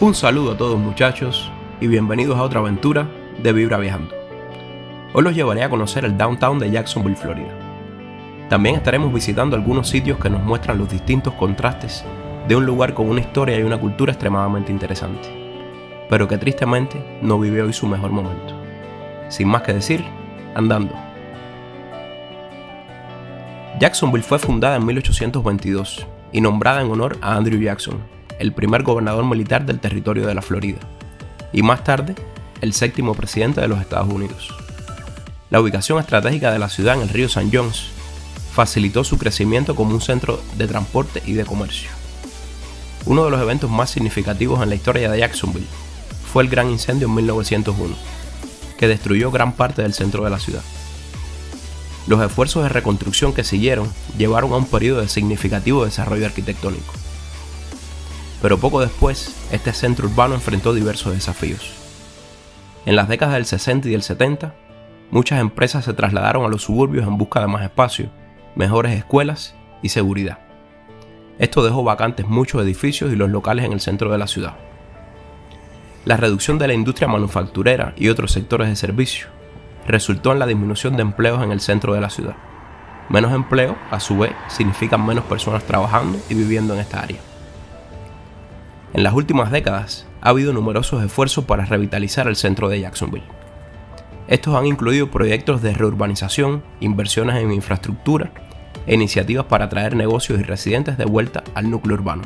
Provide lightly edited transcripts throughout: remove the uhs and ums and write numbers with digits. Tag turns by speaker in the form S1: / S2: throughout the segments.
S1: Un saludo a todos muchachos y bienvenidos a otra aventura de Vibra Viajando. Hoy los llevaré a conocer el downtown de Jacksonville, Florida. También estaremos visitando algunos sitios que nos muestran los distintos contrastes de un lugar con una historia y una cultura extremadamente interesante, pero que tristemente no vive hoy su mejor momento. Sin más que decir, andando. Jacksonville fue fundada en 1822 y nombrada en honor a Andrew Jackson, el primer gobernador militar del territorio de la Florida, y más tarde, el séptimo presidente de los Estados Unidos. La ubicación estratégica de la ciudad en el río St. Johns facilitó su crecimiento como un centro de transporte y de comercio. Uno de los eventos más significativos en la historia de Jacksonville fue el Gran Incendio en 1901, que destruyó gran parte del centro de la ciudad. Los esfuerzos de reconstrucción que siguieron llevaron a un periodo de significativo desarrollo arquitectónico. Pero poco después, este centro urbano enfrentó diversos desafíos. En las décadas del 60 y del 70, muchas empresas se trasladaron a los suburbios en busca de más espacio, mejores escuelas y seguridad. Esto dejó vacantes muchos edificios y los locales en el centro de la ciudad. La reducción de la industria manufacturera y otros sectores de servicio resultó en la disminución de empleos en el centro de la ciudad. Menos empleo, a su vez, significan menos personas trabajando y viviendo en esta área. En las últimas décadas, ha habido numerosos esfuerzos para revitalizar el centro de Jacksonville. Estos han incluido proyectos de reurbanización, inversiones en infraestructura e iniciativas para atraer negocios y residentes de vuelta al núcleo urbano.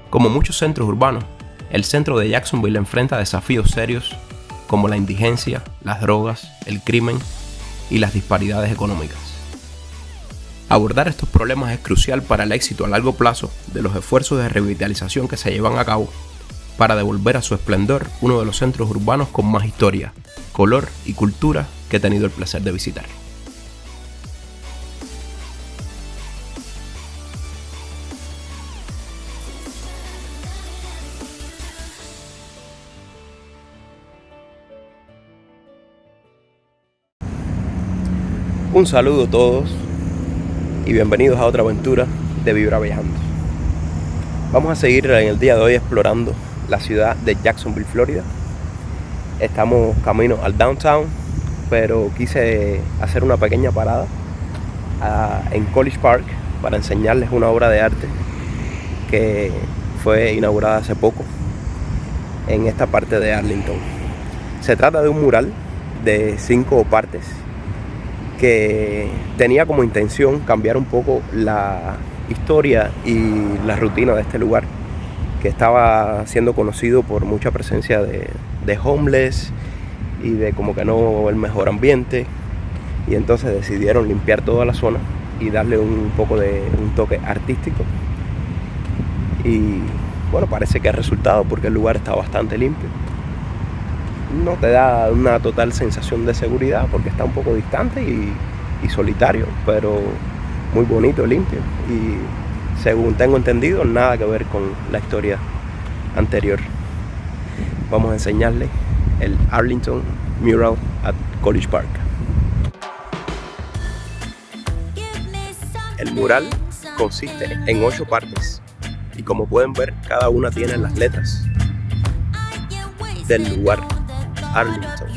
S1: Como muchos centros urbanos, el centro de Jacksonville enfrenta desafíos serios como la indigencia, las drogas, el crimen y las disparidades económicas. Abordar estos problemas es crucial para el éxito a largo plazo de los esfuerzos de revitalización que se llevan a cabo para devolver a su esplendor uno de los centros urbanos con más historia, color y cultura que he tenido el placer de visitar. Un saludo a todos y bienvenidos a otra aventura de Vibra Viajando. Vamos a seguir en el día de hoy explorando la ciudad de Jacksonville, Florida. Estamos camino al downtown, pero quise hacer una pequeña parada en College Park para enseñarles una obra de arte que fue inaugurada hace poco en esta parte de Arlington. Se trata de un mural de 5 partes que tenía como intención cambiar un poco la historia y la rutina de este lugar, que estaba siendo conocido por mucha presencia de homeless y de como que no el mejor ambiente, y entonces decidieron limpiar toda la zona y darle un poco de un toque artístico. Y bueno, parece que ha resultado porque el lugar está bastante limpio. No te da una total sensación de seguridad porque está un poco distante y solitario, pero muy bonito, limpio, y según tengo entendido, nada que ver con la historia anterior. Vamos a enseñarles el Arlington Mural at College Park. El mural consiste en 8 partes y, como pueden ver, cada una tiene las letras del lugar Arlington.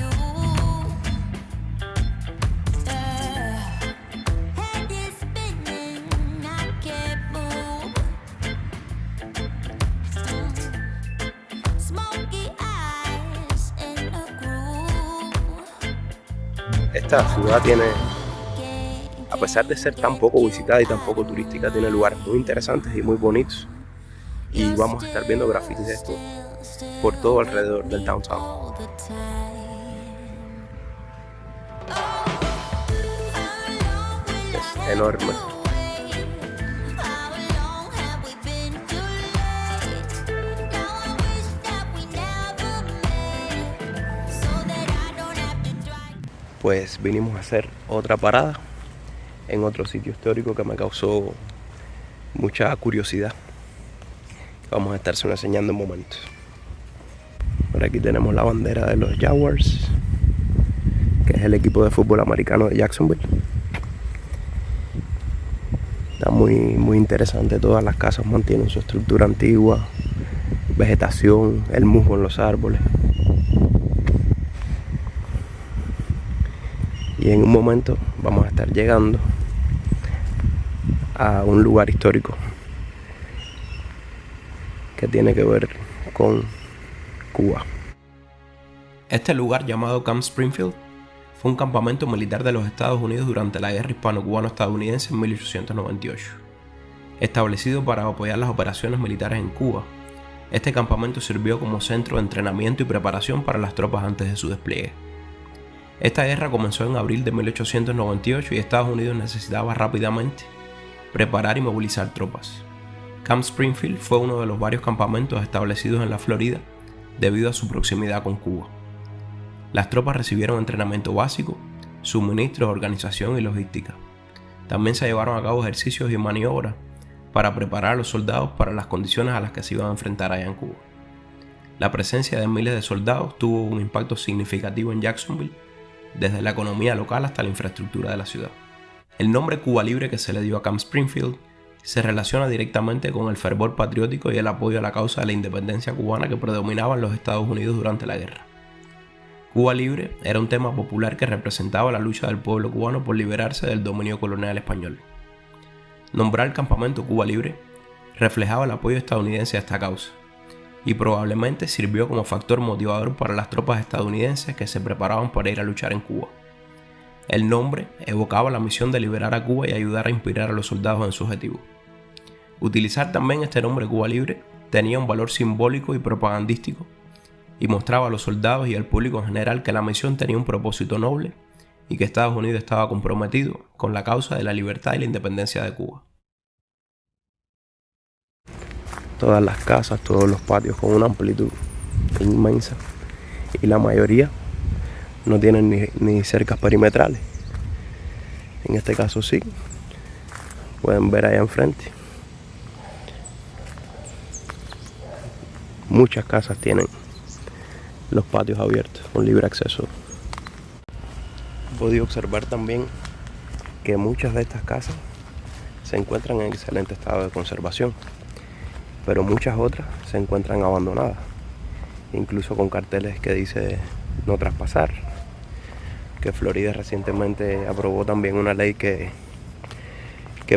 S1: Esta ciudad tiene, a pesar de ser tan poco visitada y tan poco turística, tiene lugares muy interesantes y muy bonitos. Y vamos a estar viendo grafitis de esto por todo alrededor del downtown. Es enorme. Pues vinimos a hacer otra parada en otro sitio histórico que me causó mucha curiosidad. Vamos a estarse enseñando en momentos. Por aquí tenemos la bandera de los Jaguars, que es el equipo de fútbol americano de Jacksonville. Está muy interesante. Todas las casas mantienen su estructura antigua vegetación, el musgo en los árboles. Y en un momento vamos a estar llegando a un lugar histórico que tiene que ver con Cuba. Este lugar, llamado Camp Springfield, fue un campamento militar de los Estados Unidos durante la Guerra Hispano-Cubano-Estadounidense en 1898. Establecido para apoyar las operaciones militares en Cuba, este campamento sirvió como centro de entrenamiento y preparación para las tropas antes de su despliegue. Esta guerra comenzó en abril de 1898 y Estados Unidos necesitaba rápidamente preparar y movilizar tropas. Camp Springfield fue uno de los varios campamentos establecidos en la Florida debido a su proximidad con Cuba. Las tropas recibieron entrenamiento básico, suministros, organización y logística. También se llevaron a cabo ejercicios y maniobras para preparar a los soldados para las condiciones a las que se iban a enfrentar allá en Cuba. La presencia de miles de soldados tuvo un impacto significativo en Jacksonville, desde la economía local hasta la infraestructura de la ciudad. El nombre Cuba Libre que se le dio a Camp Springfield se relaciona directamente con el fervor patriótico y el apoyo a la causa de la independencia cubana que predominaba en los Estados Unidos durante la guerra. Cuba Libre era un tema popular que representaba la lucha del pueblo cubano por liberarse del dominio colonial español. Nombrar el campamento Cuba Libre reflejaba el apoyo estadounidense a esta causa, y probablemente sirvió como factor motivador para las tropas estadounidenses que se preparaban para ir a luchar en Cuba. El nombre evocaba la misión de liberar a Cuba y ayudar a inspirar a los soldados en su objetivo. Utilizar también este nombre Cuba Libre tenía un valor simbólico y propagandístico, y mostraba a los soldados y al público en general que la misión tenía un propósito noble y que Estados Unidos estaba comprometido con la causa de la libertad y la independencia de Cuba. Todas las casas, todos los patios con una amplitud inmensa, y la mayoría no tienen ni cercas perimetrales. En este caso sí, pueden ver allá enfrente. Muchas casas tienen los patios abiertos con libre acceso. He podido observar también que muchas de estas casas se encuentran en excelente estado de conservación, pero muchas otras se encuentran abandonadas, incluso con carteles que dice no traspasar. Que Florida recientemente aprobó también una ley que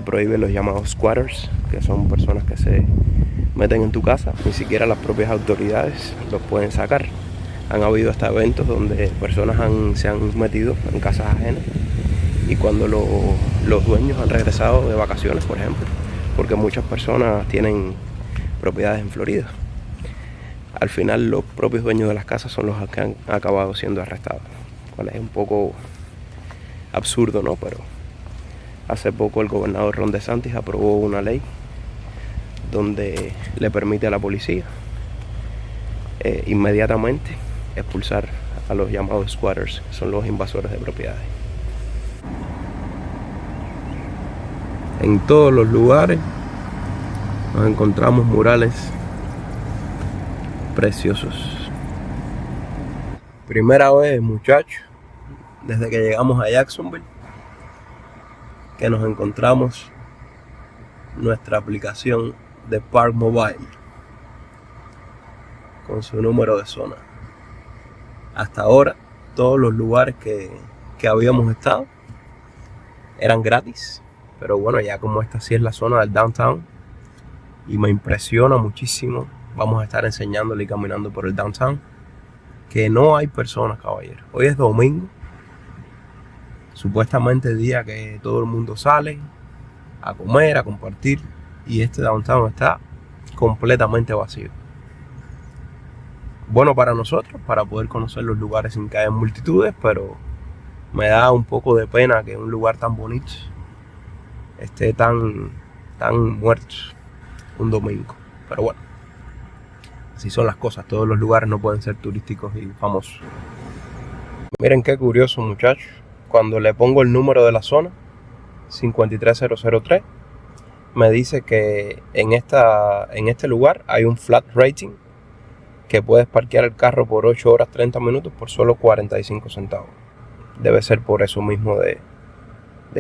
S1: prohíbe los llamados squatters, que son personas que se meten en tu casa, ni siquiera las propias autoridades los pueden sacar. Han habido hasta eventos donde personas se han metido en casas ajenas, y cuando los dueños han regresado de vacaciones, por ejemplo, porque muchas personas tienen propiedades en Florida, al final los propios dueños de las casas son los que han acabado siendo arrestados, cual es un poco absurdo, ¿no? Pero hace poco el gobernador Ron DeSantis aprobó una ley donde le permite a la policía inmediatamente expulsar a los llamados squatters, que son los invasores de propiedades. En todos los lugares nos encontramos murales preciosos. Primera vez, muchachos, desde que llegamos a Jacksonville, que nos encontramos nuestra aplicación de Park Mobile con su número de zona. Hasta ahora todos los lugares que habíamos estado eran gratis, pero bueno, ya como esta sí es la zona del downtown y me impresiona muchísimo, vamos a estar enseñándole y caminando por el downtown, que no hay personas, caballeros. Hoy es domingo, supuestamente día que todo el mundo sale a comer, a compartir, y este downtown está completamente vacío. Bueno para nosotros, para poder conocer los lugares sin que haya multitudes, pero me da un poco de pena que un lugar tan bonito esté tan muerto un domingo. Pero bueno, así son las cosas, todos los lugares no pueden ser turísticos y famosos. Miren qué curioso, muchachos, cuando le pongo el número de la zona 53003, me dice que en este lugar hay un flat rating, que puedes parquear el carro por 8 horas 30 minutos por solo 45 centavos. Debe ser por eso mismo de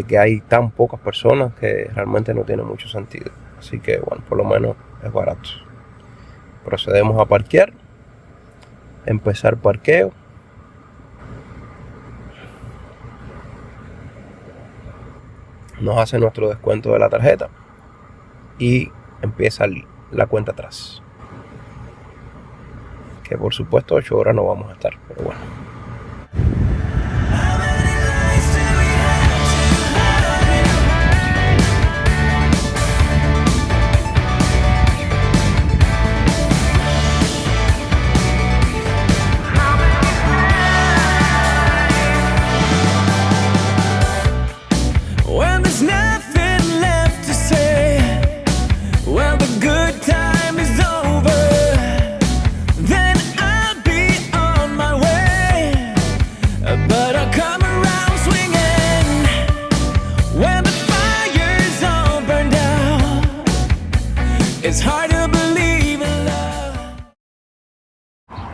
S1: que hay tan pocas personas que realmente no tiene mucho sentido. Así que bueno, por lo menos es barato. Procedemos a parquear, empezar parqueo. Nos hace nuestro descuento de la tarjeta y empieza la cuenta atrás. Que por supuesto 8 horas no vamos a estar, pero bueno.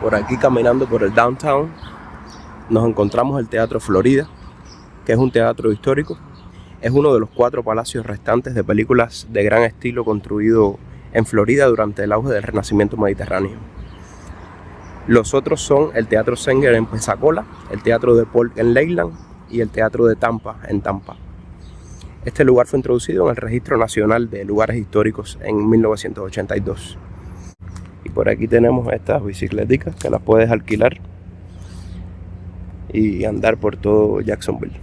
S1: Por aquí caminando por el downtown nos encontramos el Teatro Florida, que es un teatro histórico. Es uno de los 4 palacios restantes de películas de gran estilo construido en Florida durante el auge del Renacimiento mediterráneo. Los otros son el Teatro Sanger en Pensacola, el Teatro de Polk en Leyland y el Teatro de Tampa en Tampa. Este lugar fue introducido en el Registro Nacional de Lugares Históricos en 1982. Y por aquí tenemos estas bicicletas que las puedes alquilar y andar por todo Jacksonville.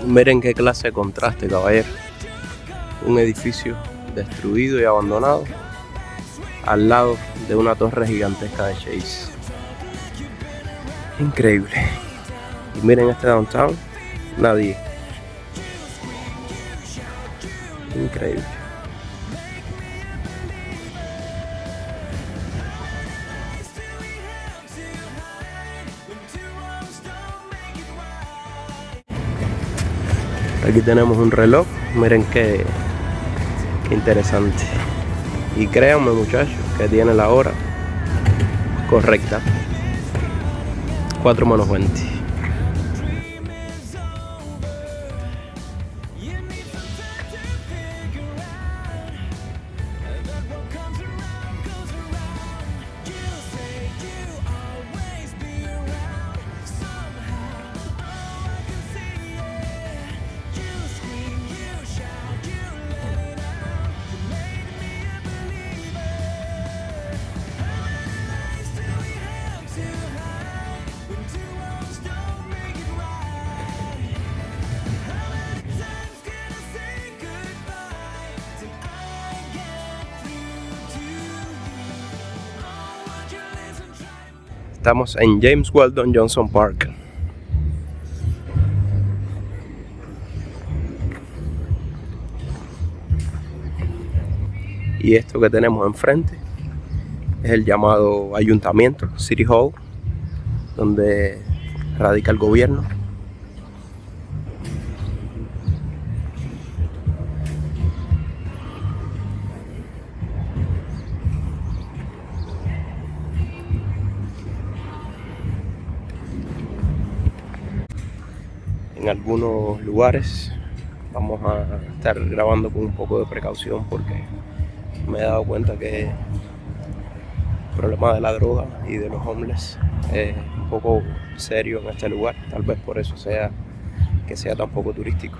S1: Miren qué clase de contraste, caballero. Un edificio destruido y abandonado al lado de una torre gigantesca de Chase. Increíble. Y miren este downtown, nadie. Increíble. Aquí tenemos un reloj, miren qué interesante. Y créanme, muchachos, que tiene la hora correcta. 4:20. Estamos en James Weldon Johnson Park. Y esto que tenemos enfrente es el llamado Ayuntamiento, City Hall, donde radica el gobierno. En algunos lugares vamos a estar grabando con un poco de precaución porque me he dado cuenta que el problema de la droga y de los homeless es un poco serio en este lugar. Tal vez por eso sea que sea tan poco turístico.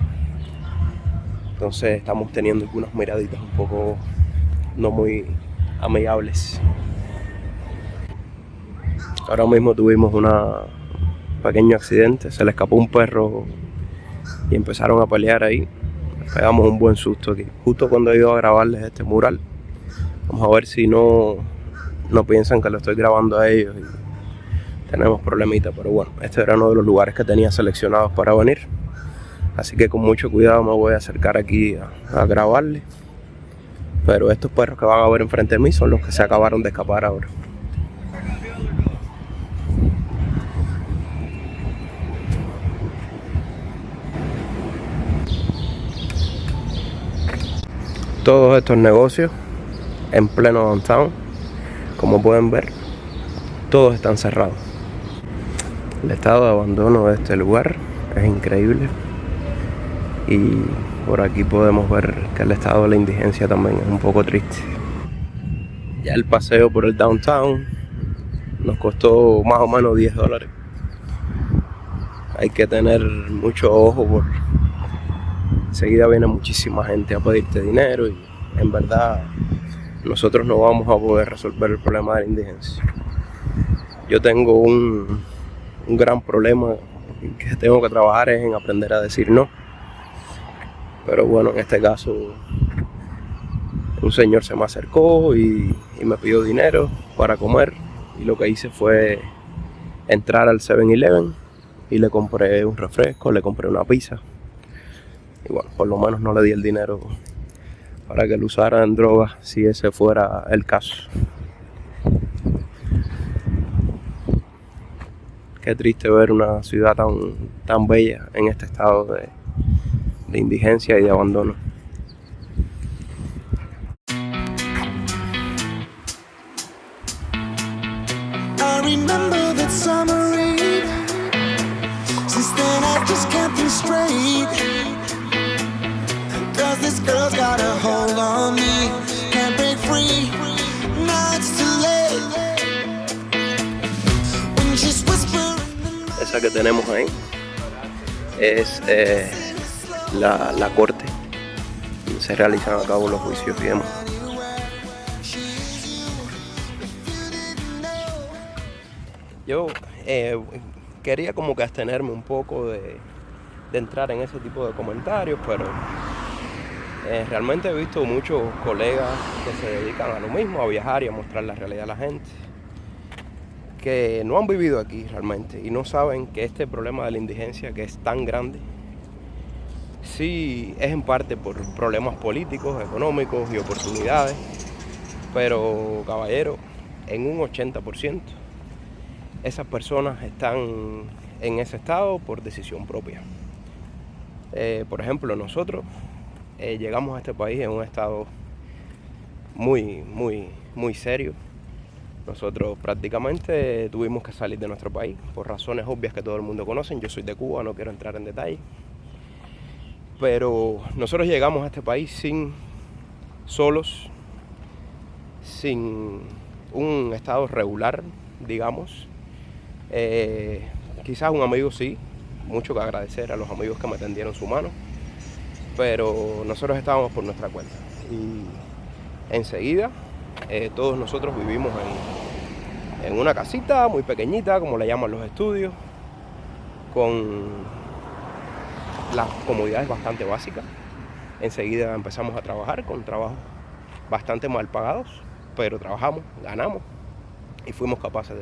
S1: Entonces estamos teniendo algunas miraditas un poco no muy amigables. Ahora mismo tuvimos un pequeño accidente, se le escapó un perro y empezaron a pelear ahí. Pegamos un buen susto aquí, justo cuando iba a grabarles este mural. Vamos a ver si no piensan que lo estoy grabando a ellos y tenemos problemitas, pero bueno, este era uno de los lugares que tenía seleccionados para venir. Así que con mucho cuidado me voy a acercar aquí a grabarle. Pero estos perros que van a ver enfrente de mí son los que se acabaron de escapar ahora. Todos estos negocios en pleno downtown, como pueden ver, todos están cerrados. El estado de abandono de este lugar es increíble. Y por aquí podemos ver que el estado de la indigencia también es un poco triste. Ya el paseo por el downtown nos costó más o menos $10. Hay que tener mucho ojo porque enseguida viene muchísima gente a pedirte dinero y en verdad nosotros no vamos a poder resolver el problema de la indigencia. Yo tengo un gran problema que tengo que trabajar es en aprender a decir no. Pero bueno, en este caso un señor se me acercó y me pidió dinero para comer. Y lo que hice fue entrar al 7-Eleven y le compré un refresco, le compré una pizza. Y bueno, por lo menos no le di el dinero para que lo usara en drogas, si ese fuera el caso. Qué triste ver una ciudad tan bella en este estado de indigencia y de abandono. I remember that summer eve. Since then I just can't think straight. Cause this girl's got a hold on me. Can't break free. Now it's too late. When she's whispering. Esa que tenemos ahí es la corte. Se realizan a cabo los juicios y demás. Yo quería como que abstenerme un poco de entrar en ese tipo de comentarios, pero realmente he visto muchos colegas que se dedican a lo mismo, a viajar y a mostrar la realidad a la gente, que no han vivido aquí realmente y no saben que este problema de la indigencia, que es tan grande, sí es en parte por problemas políticos, económicos y oportunidades, pero caballero, en un 80% esas personas están en ese estado por decisión propia. Por ejemplo, nosotros llegamos a este país en un estado muy serio. Nosotros prácticamente tuvimos que salir de nuestro país por razones obvias que todo el mundo conoce. Yo soy de Cuba, no quiero entrar en detalle. Pero nosotros llegamos a este país solos, sin un estado regular, digamos. Quizás un amigo sí, mucho que agradecer a los amigos que me tendieron su mano, pero nosotros estábamos por nuestra cuenta. Y enseguida todos nosotros vivimos en una casita muy pequeñita, como le llaman los estudios, con las comodidades bastante básicas. Enseguida empezamos a trabajar con trabajos bastante mal pagados, pero trabajamos, ganamos y fuimos capaces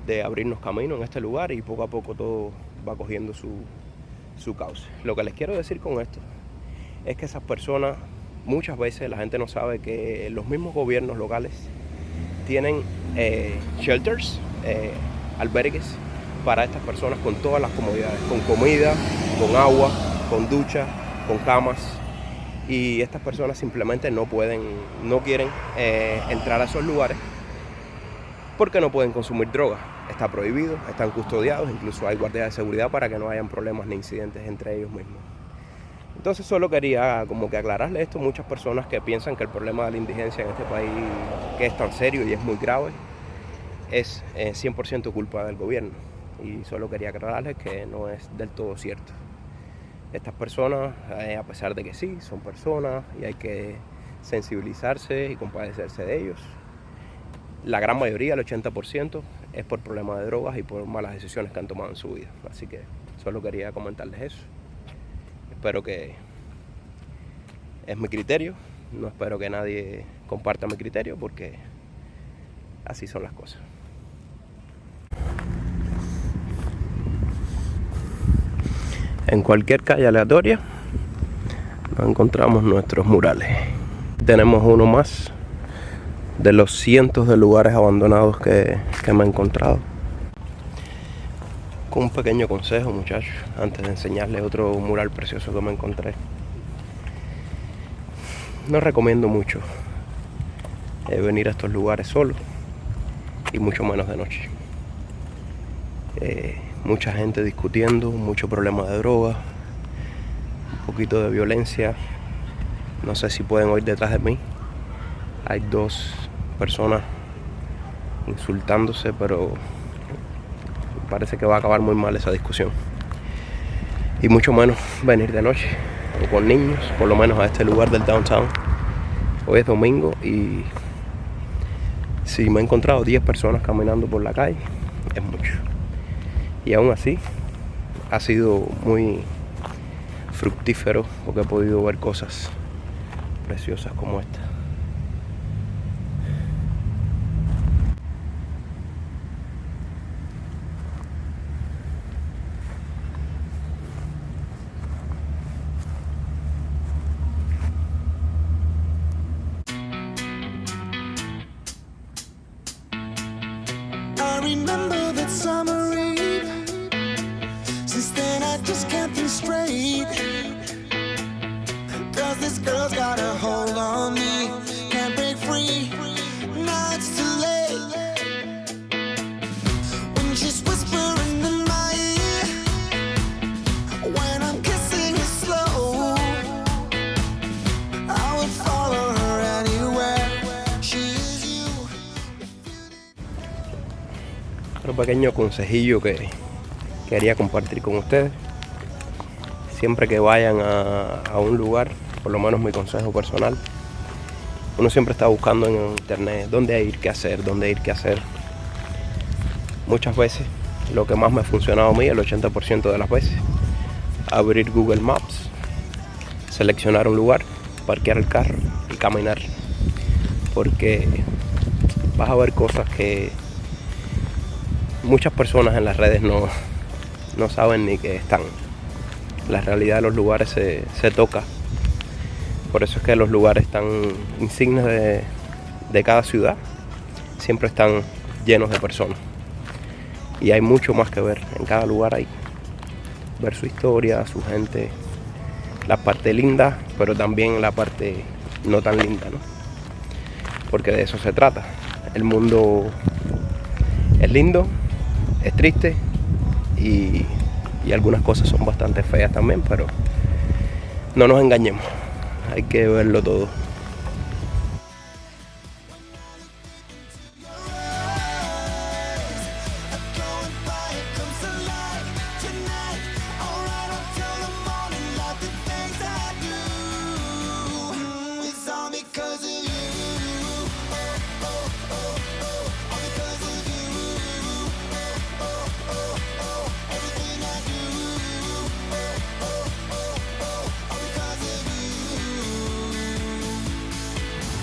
S1: de abrirnos camino en este lugar y poco a poco todo va cogiendo su cauce. Lo que les quiero decir con esto es que esas personas, muchas veces la gente no sabe que los mismos gobiernos locales tienen shelters, albergues para estas personas con todas las comodidades, con comida, con agua, con ducha, con camas, y estas personas simplemente no quieren entrar a esos lugares porque no pueden consumir drogas. Está prohibido, están custodiados, incluso hay guardias de seguridad para que no hayan problemas ni incidentes entre ellos mismos. Entonces solo quería como que aclararle esto a muchas personas que piensan que el problema de la indigencia en este país, que es tan serio y es muy grave, es 100% culpa del gobierno. Y solo quería aclararles que no es del todo cierto. Estas personas, a pesar de que sí, son personas y hay que sensibilizarse y compadecerse de ellos, la gran mayoría, el 80%, es por problemas de drogas y por malas decisiones que han tomado en su vida. Así que solo quería comentarles eso. Espero que es mi criterio, no espero que nadie comparta mi criterio porque así son las cosas. En cualquier calle aleatoria nos encontramos nuestros murales. Tenemos uno más de los cientos de lugares abandonados que me he encontrado. Con un pequeño consejo, muchachos, antes de enseñarles otro mural precioso que me encontré. No recomiendo mucho venir a estos lugares solo, y mucho menos de noche. Mucha gente discutiendo, mucho problema de droga, un poquito de violencia. No sé si pueden oír detrás de mí. Hay dos personas insultándose, pero parece que va a acabar muy mal esa discusión. Y mucho menos venir de noche o con niños, por lo menos a este lugar del downtown. Hoy es domingo y si me he encontrado 10 personas caminando por la calle, es mucho. Y aún así, ha sido muy fructífero porque he podido ver cosas preciosas como esta.
S2: I remember that summer eve. Since then I just can't think straight. Cause this girl's got a hold on me. Can't break free. Now it's too late. When she's whispering in my ear, when I'm kissing her slow, I would follow her anywhere. She is you.
S1: Otro pequeño consejillo que quería compartir con ustedes. Siempre que vayan a un lugar, por lo menos mi consejo personal, uno siempre está buscando en internet dónde ir, qué hacer. Muchas veces, lo que más me ha funcionado a mí, el 80% de las veces, abrir Google Maps, seleccionar un lugar, parquear el carro y caminar. Porque vas a ver cosas que muchas personas en las redes no saben ni que están. La realidad de los lugares se toca. Por eso es que los lugares tan insignes de cada ciudad siempre están llenos de personas. Y hay mucho más que ver en cada lugar ahí. Ver su historia, su gente, la parte linda, pero también la parte no tan linda, ¿no? Porque de eso se trata. El mundo es lindo, es triste y algunas cosas son bastante feas también, pero no nos engañemos, hay que verlo todo.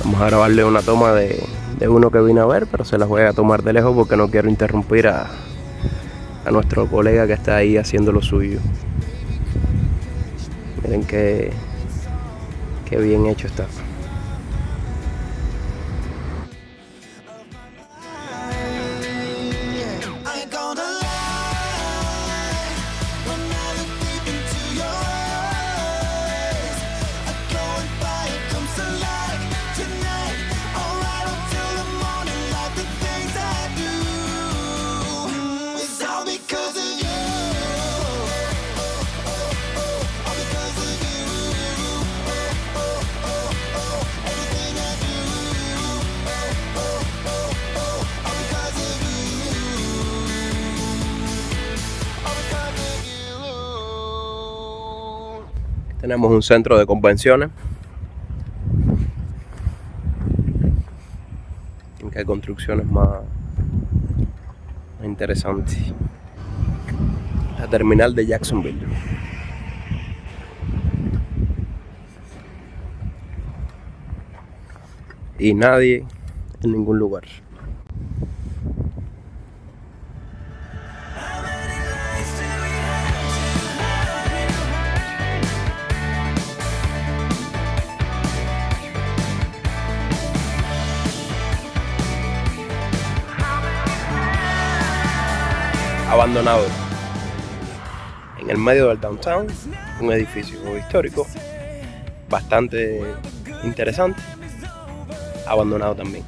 S1: Vamos a grabarle una toma de uno que vine a ver, pero se las voy a tomar de lejos porque no quiero interrumpir a nuestro colega que está ahí haciendo lo suyo. Miren qué bien hecho está. Tenemos un centro de convenciones. Que hay construcciones más interesantes. La terminal de Jacksonville. Y nadie en ningún lugar. abandonado en el medio del downtown, un edificio histórico bastante interesante, abandonado también.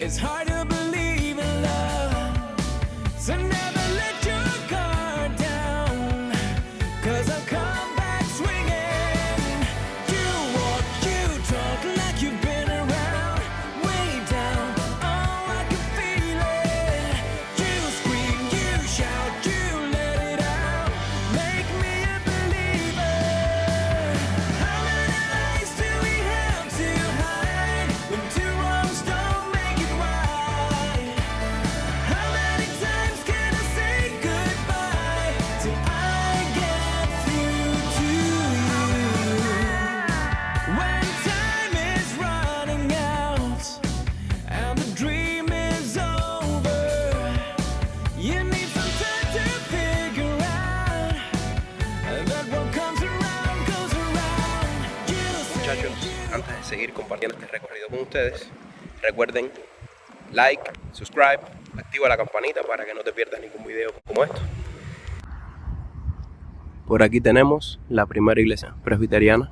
S2: It's hard to believe in love, so never let your guard down, 'cause I'll come back swinging. You walk, you talk like you've been around, way down, oh I can feel it. You scream, you shout, you let it out, make me a believer. How many lies do we have to hide when two wrongs don't make it right? How many times can I say goodbye till I get through to you? When time is running out and the dream is over, you need some time to figure out that what comes around goes around.
S1: Muchachos, antes de seguir compartiendo este recorrido con ustedes, recuerden like, subscribe, activa la campanita para que no te pierdas ningún video como esto. Por aquí tenemos la primera iglesia presbiteriana.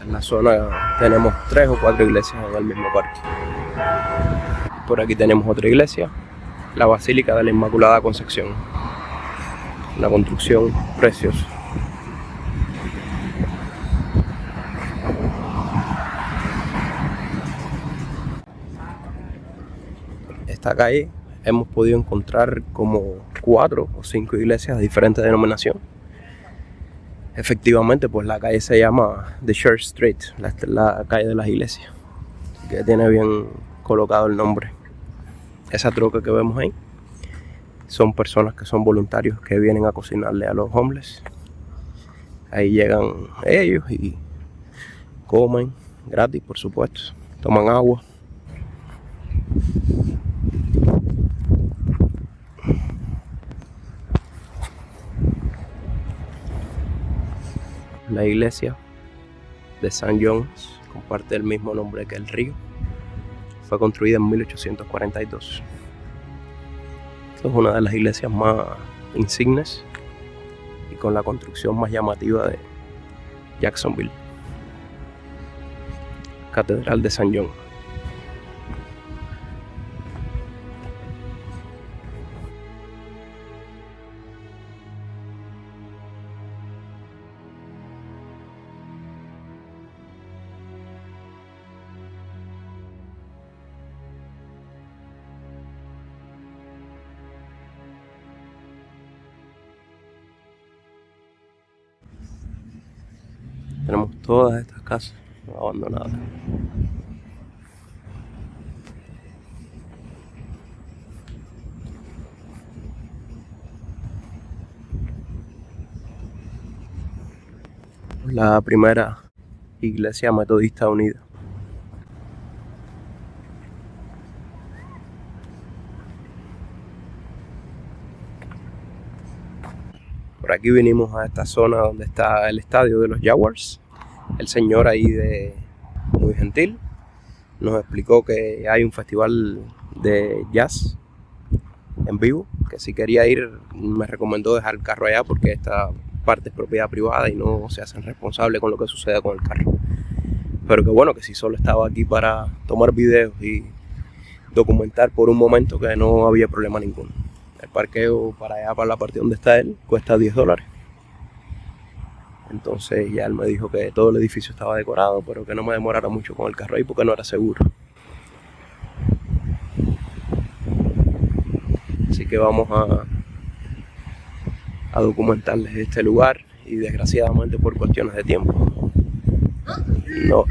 S1: En la zona tenemos 3 o 4 iglesias en el mismo parque. Por aquí tenemos otra iglesia, la Basílica de la Inmaculada Concepción. Una construcción preciosa. Esta calle hemos podido encontrar como 4 o 5 iglesias de diferentes denominación. Efectivamente, pues la calle se llama The Church Street, la calle de las iglesias, que tiene bien colocado el nombre. Esa troca que vemos ahí son personas que son voluntarios que vienen a cocinarle a los homeless. Ahí llegan ellos y comen gratis, por supuesto, toman agua. La iglesia de St. John's comparte el mismo nombre que el río. Fue construida en 1842. Es una de las iglesias más insignes y con la construcción más llamativa de Jacksonville. Catedral de San John. Tenemos todas estas casas abandonadas. La primera iglesia metodista unida. Por aquí vinimos a esta zona donde está el estadio de los Jaguars. El señor ahí muy gentil nos explicó que hay un festival de jazz en vivo, que si quería ir me recomendó dejar el carro allá porque esta parte es propiedad privada y no se hacen responsables con lo que suceda con el carro. Pero que bueno, que si solo estaba aquí para tomar videos y documentar por un momento, que no había problema ninguno. El parqueo para allá, para la parte donde está él, cuesta $10. Entonces ya él me dijo que todo el edificio estaba decorado, pero que no me demorara mucho con el carro ahí porque no era seguro. Así que vamos a documentarles este lugar y desgraciadamente por cuestiones de tiempo no.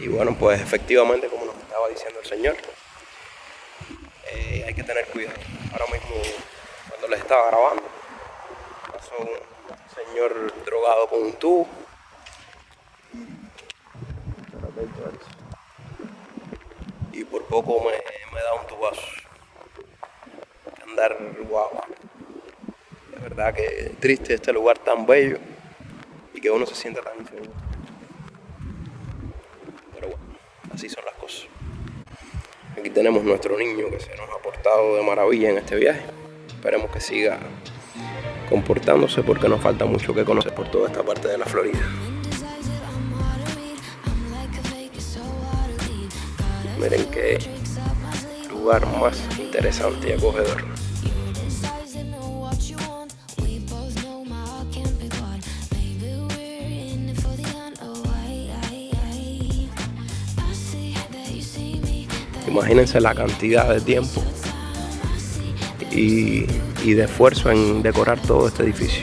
S1: Y bueno, pues efectivamente, como nos estaba diciendo el señor, hay que tener cuidado. Ahora mismo, cuando les estaba grabando, pasó un señor drogado con un tubo. Y por poco me da un tubazo. andar guau. De verdad que triste este lugar tan bello y que uno se sienta tan inseguro. Pero bueno, así son las cosas. Aquí tenemos nuestro niño que se nos ha portado de maravilla en este viaje. Esperemos que siga comportándose porque nos falta mucho que conocer por toda esta parte de la Florida. Miren qué lugar más interesante y acogedor. Imagínense la cantidad de tiempo y de esfuerzo en decorar todo este edificio.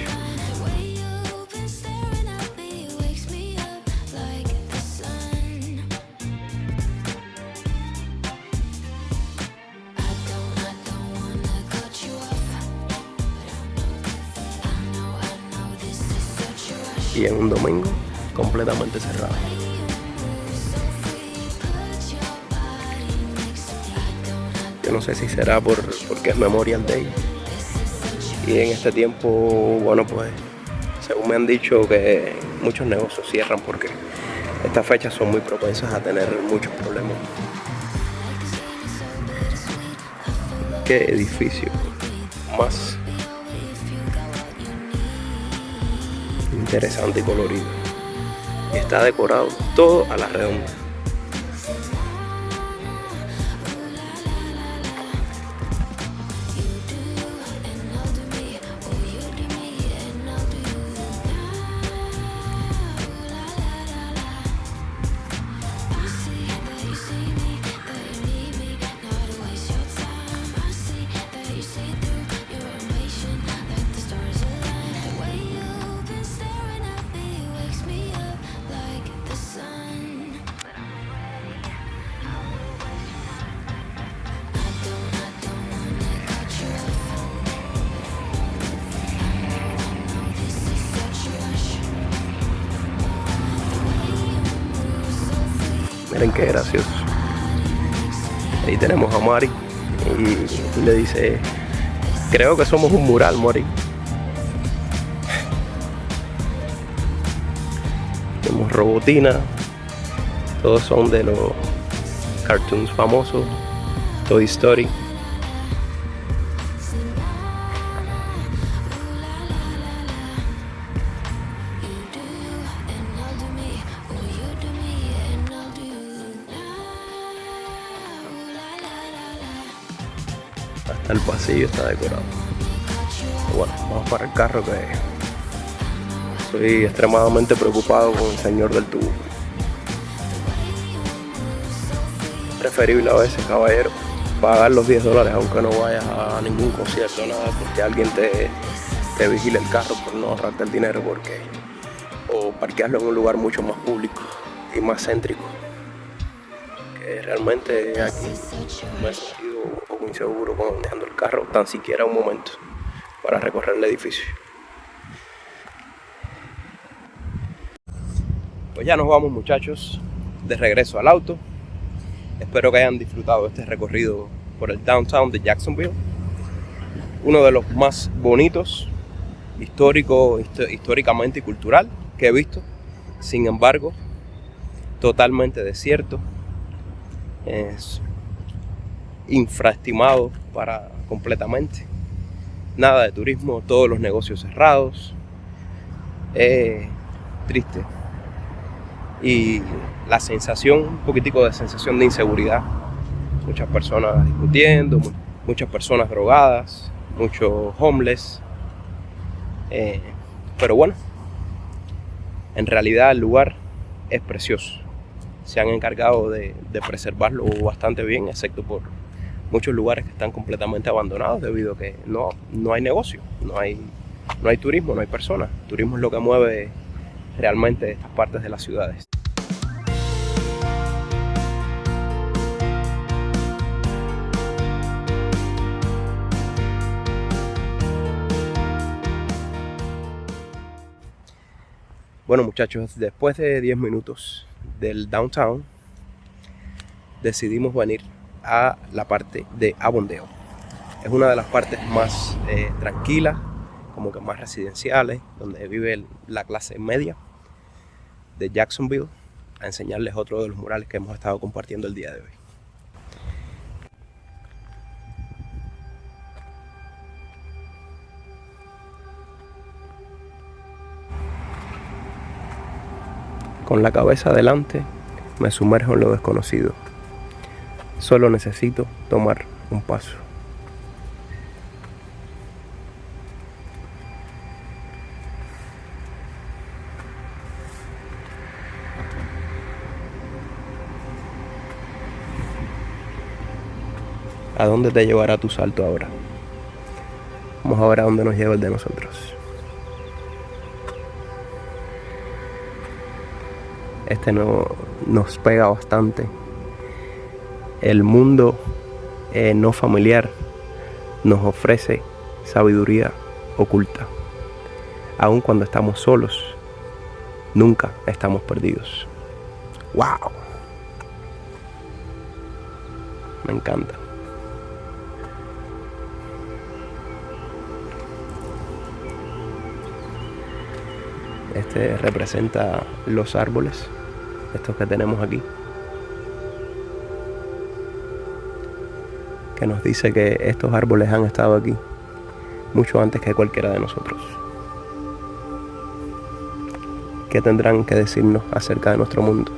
S1: Y en un domingo completamente cerrado. Yo no sé si será porque es Memorial Day. Y en este tiempo, bueno, pues, según me han dicho que muchos negocios cierran porque estas fechas son muy propensas a tener muchos problemas. Qué edificio más interesante y colorido. Y está decorado todo a la redonda. Miren qué gracioso. Ahí tenemos a Mari y le dice: creo que somos un mural, Mari. Tenemos Robotina. Todos son de los cartoons famosos. Toy Story. Hasta el pasillo está decorado. Bueno, vamos para el carro, que estoy extremadamente preocupado con el señor del tubo. Preferible a veces, caballero, pagar los $10 aunque no vayas a ningún concierto, nada, porque alguien te vigile el carro por no ahorrarte el dinero, o parquearlo en un lugar mucho más público y más céntrico. Que realmente aquí me he sentido un poco inseguro dejando el carro tan siquiera un momento para recorrer el edificio. Pues ya nos vamos, muchachos, de regreso al auto. Espero que hayan disfrutado este recorrido por el downtown de Jacksonville, uno de los más bonitos, históricamente y cultural que he visto. Sin embargo, totalmente desierto, es infraestimado completamente, nada de turismo, todos los negocios cerrados, triste. Y la sensación, un poquitico de sensación de inseguridad, muchas personas discutiendo, muchas personas drogadas, muchos homeless, pero bueno, en realidad el lugar es precioso. Se han encargado de preservarlo bastante bien, excepto por muchos lugares que están completamente abandonados debido a que no hay negocio, no hay turismo, no hay personas. El turismo es lo que mueve realmente estas partes de las ciudades. Bueno, muchachos, después de 10 minutos del downtown, decidimos venir a la parte de Avondale. Es una de las partes más tranquilas, como que más residenciales, donde vive la clase media de Jacksonville, a enseñarles otro de los murales que hemos estado compartiendo el día de hoy. Con la cabeza adelante, me sumerjo en lo desconocido. Solo necesito tomar un paso. ¿A dónde te llevará tu salto ahora? Vamos a ver a dónde nos lleva el de nosotros. Este nos pega bastante. El mundo no familiar nos ofrece sabiduría oculta. Aun cuando estamos solos, nunca estamos perdidos. ¡Wow! Me encanta. Este representa los árboles, estos que tenemos aquí, que nos dice que estos árboles han estado aquí mucho antes que cualquiera de nosotros. ¿Qué tendrán que decirnos acerca de nuestro mundo?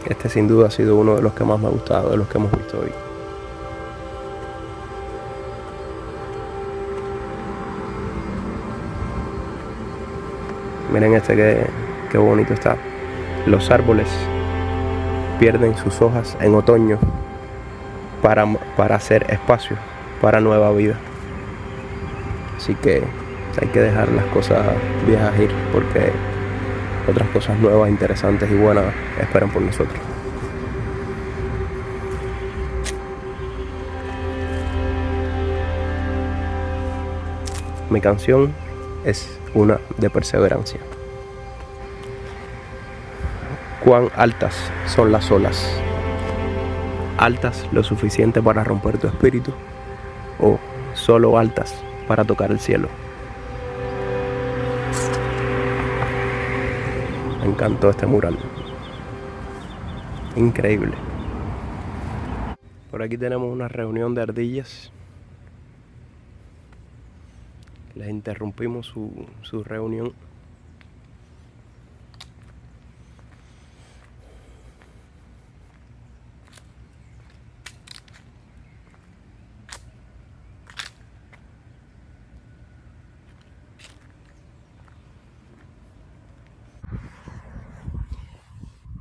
S1: Este sin duda ha sido uno de los que más me ha gustado, de los que hemos visto hoy. Miren este qué bonito está. Los árboles pierden sus hojas en otoño para hacer espacio para nueva vida. Así que hay que dejar las cosas viejas ir, porque otras cosas nuevas, interesantes y buenas esperan por nosotros. Mi canción es una de perseverancia. ¿Cuán altas son las olas? ¿Altas lo suficiente para romper tu espíritu? ¿O solo altas para tocar el cielo? Me encantó este mural. Increíble. Por aquí tenemos una reunión de ardillas. Les interrumpimos su reunión.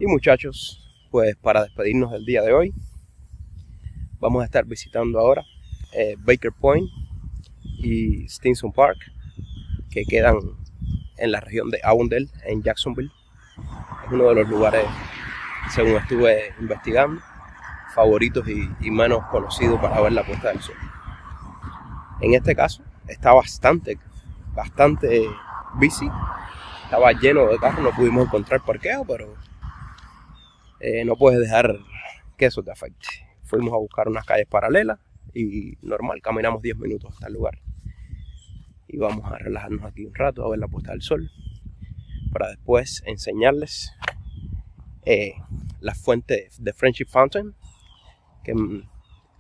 S1: Y muchachos, pues para despedirnos del día de hoy, vamos a estar visitando ahora Baker Point y Stinson Park, que quedan en la región de Avondale, en Jacksonville. Es uno de los lugares, según estuve investigando, favoritos y menos conocidos para ver la puesta del sol. En este caso está bastante busy, estaba lleno de carros, no pudimos encontrar parqueo, pero no puedes dejar que eso te afecte. Fuimos a buscar unas calles paralelas y normal, caminamos 10 minutos hasta el lugar. Y vamos a relajarnos aquí un rato a ver la puesta del sol, para después enseñarles la fuente de Friendship Fountain, que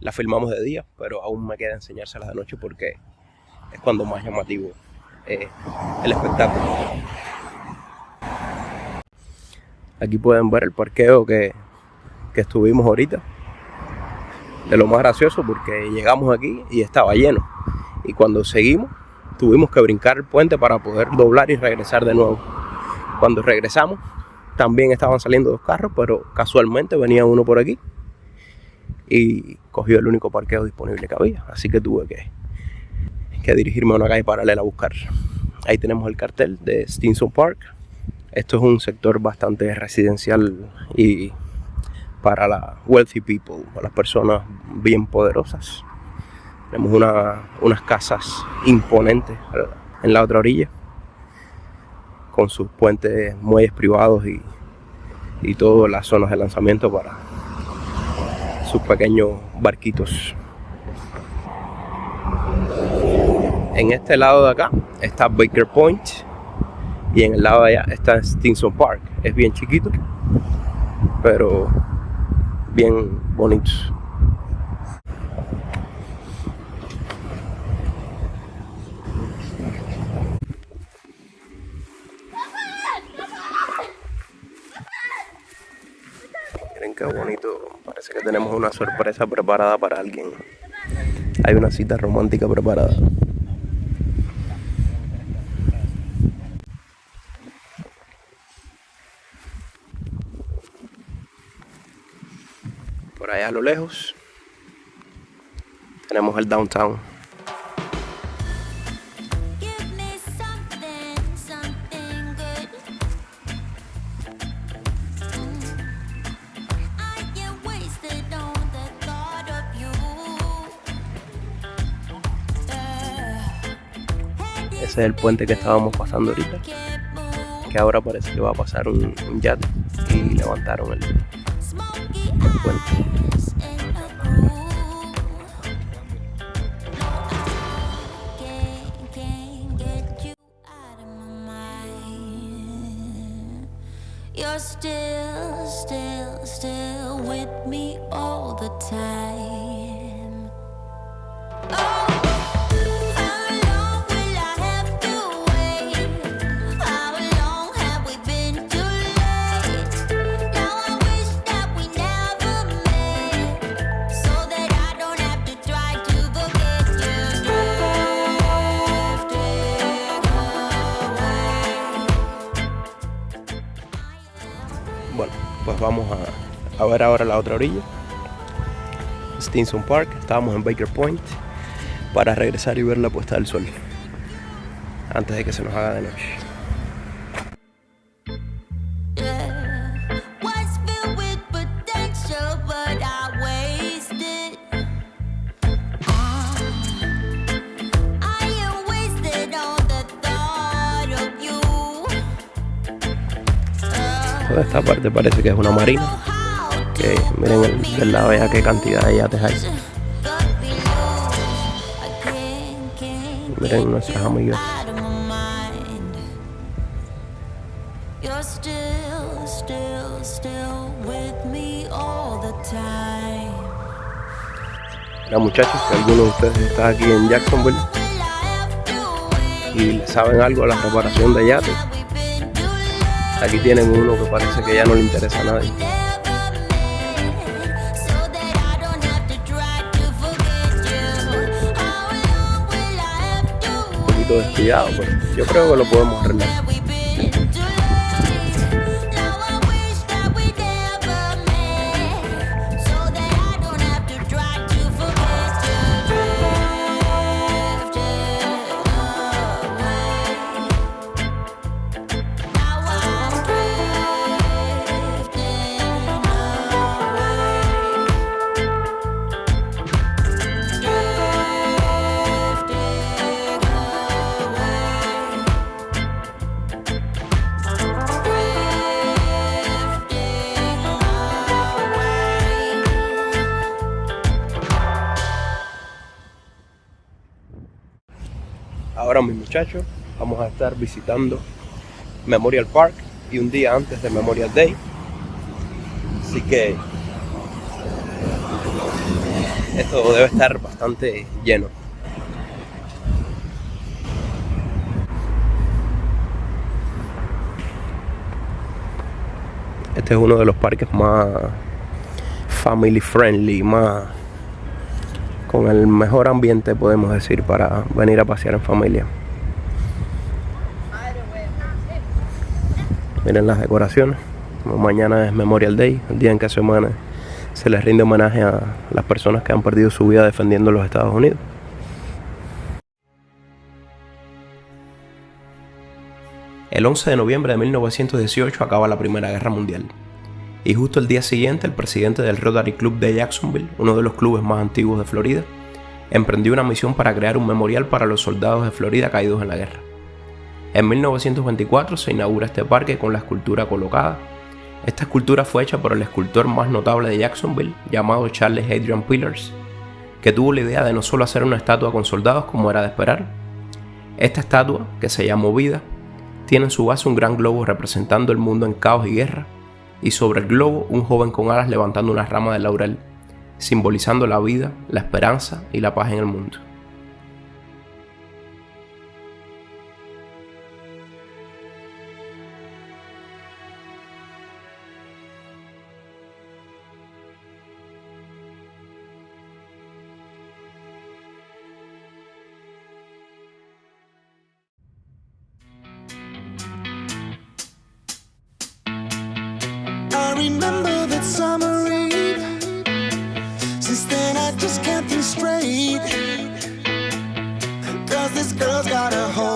S1: la filmamos de día, pero aún me queda enseñárselas de noche porque es cuando más llamativo el espectáculo. Aquí pueden ver el parqueo que estuvimos ahorita. De lo más gracioso, porque llegamos aquí y estaba lleno. Y cuando seguimos, tuvimos que brincar el puente para poder doblar y regresar de nuevo. Cuando regresamos, también estaban saliendo dos carros, pero casualmente venía uno por aquí y cogió el único parqueo disponible que había. Así que tuve que dirigirme a una calle paralela a buscar. Ahí tenemos el cartel de Stinson Park. Esto es un sector bastante residencial y para la wealthy people, para las personas bien poderosas. Tenemos unas casas imponentes en la otra orilla, con sus puentes, muelles privados y todas las zonas de lanzamiento para sus pequeños barquitos. En este lado de acá está Baker Point y en el lado de allá está Stinson Park. Es bien chiquito, pero bien bonito. Miren qué bonito, parece que tenemos una sorpresa preparada para alguien. Hay una cita romántica preparada. Por allá a lo lejos tenemos el downtown.
S3: Give me something good. I get wasted on the thought of you.
S1: Ese es el puente que estábamos pasando ahorita, que ahora parece que va a pasar un yate y levantaron el puente.
S3: You're still with me all the time. Oh, how long will I have to wait? How long have we been too late? Now I wish that we never met, so that I don't have to try to forget you. Drifting away.
S1: Bueno, pues vamos a ver ahora la otra orilla, Stinson Park. Estábamos en Baker Point para regresar y ver la puesta del sol antes de que se nos haga de noche.
S3: Was filled with potential, but I wasted. I am wasted on the thought of you.
S1: Toda esta parte parece que es una marina. Que miren del lado allá qué cantidad de yates hay. Miren nuestras amigas.
S3: You're still with me all the time.
S1: Mira, muchachos, si alguno de ustedes está aquí en Jacksonville y saben algo de la reparación de yates, aquí tienen uno que parece que ya no le interesa a nadie. Un poquito descuidado, pero yo creo que lo podemos arreglar. Ahora, mis muchachos, vamos a estar visitando Memorial Park y un día antes de Memorial Day, así que esto debe estar bastante lleno. Este es uno de los parques más family friendly, más con el mejor ambiente, podemos decir, para venir a pasear en familia. Miren las decoraciones. Como mañana es Memorial Day, el día en que se les rinde homenaje a las personas que han perdido su vida defendiendo los Estados Unidos. El 11 de noviembre de 1918 acaba la Primera Guerra Mundial. Y justo el día siguiente, el presidente del Rotary Club de Jacksonville, uno de los clubes más antiguos de Florida, emprendió una misión para crear un memorial para los soldados de Florida caídos en la guerra. En 1924 se inaugura este parque con la escultura colocada. Esta escultura fue hecha por el escultor más notable de Jacksonville, llamado Charles Adrian Pillars, que tuvo la idea de no solo hacer una estatua con soldados como era de esperar. Esta estatua, que se llama Vida, tiene en su base un gran globo representando el mundo en caos y guerra, y sobre el globo un joven con alas levantando una rama de laurel, simbolizando la vida, la esperanza y la paz en el mundo.
S2: I remember that summer eve. Since then I just can't think straight. 'Cause this girl's got a hold